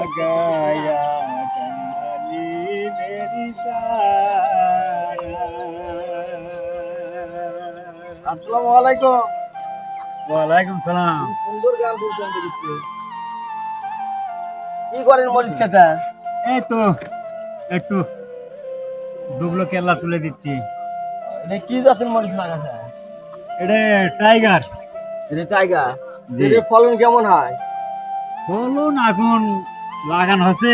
लगाया डाली मेरी साया। আসসালামু আলাইকুম। ওয়ালাইকুম সালাম। সুন্দর গান বলছেন দেখছি। কি করেন মরিচ খেতে? এই তো একটু দুবলো কেল্লা তুলে দিচ্ছি। এটা কি জাতের মরিচ লাগাছে? এটা টাইগার। এটা টাইগার। জি। এর ফলন কেমন হয়? ফলন এখন লাগানো হচ্ছে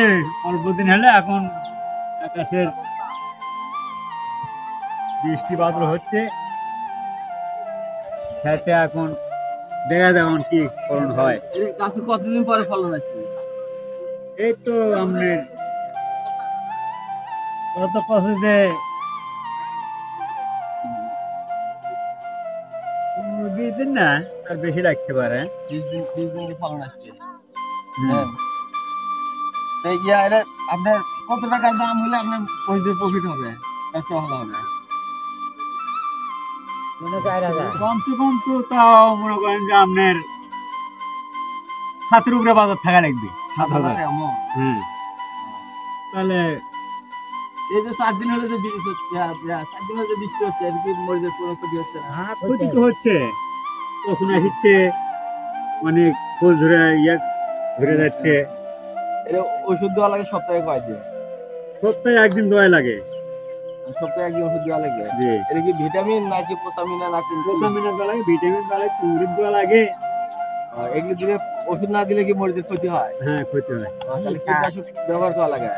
অল্প দিন হলে, এখন আকাশের বৃষ্টি বাদল হচ্ছে, সাথে এখন দেখা যাক এখন কি ফলন হয়। এর গাছে কতদিন পরে ফলন আসবে? এই তো আমরা কত প্রসেসে 20 দিন না, তার বেশি লাগতে পারে। 20 দিন ফলন আসছে। হুম। হ্যাঁ। এই এটা আপনার কত টাকার দাম হলে আপনার মরিচের প্রফিট হবে? ব্যবসা ভালো হবে? কমসে কম তো তাও মনে করেন যে আপনার 7 উপরে বাজার থাকা লাগবে। 7,000। এমন। হুম। তাহলে এই যে 7 দিন হলে যে বৃষ্টি হচ্ছে, 7 দিন হলে যে বৃষ্টি হচ্ছে, এর কি মরিচের কোনো ক্ষতি হচ্ছে না? ক্ষতি তো হচ্ছে, পছনা হিচ্ছে, অনেক ফুল ধরে যাচ্ছে। এর ওষুধ দেওয়া লাগে সপ্তাহে কয়দিন? সপ্তাহে একদিন দোয়া লাগে। সপ্তাহে একদিন ওষুধ দেওয়া লাগে। জি। এটা কি ভিটামিন নাকি পোসামিনা নাকি ভিটামিন দেওয়া লাগে, ভিটামিন দেওয়া লাগে, কুমড়ির দেওয়া লাগে। এগুলো দিলে ওষুধ না দিলে কি মরিচের ক্ষতি হয়? হ্যাঁ, ক্ষতি হয়। তাহলে কীটনাশক ব্যবহার করা লাগে।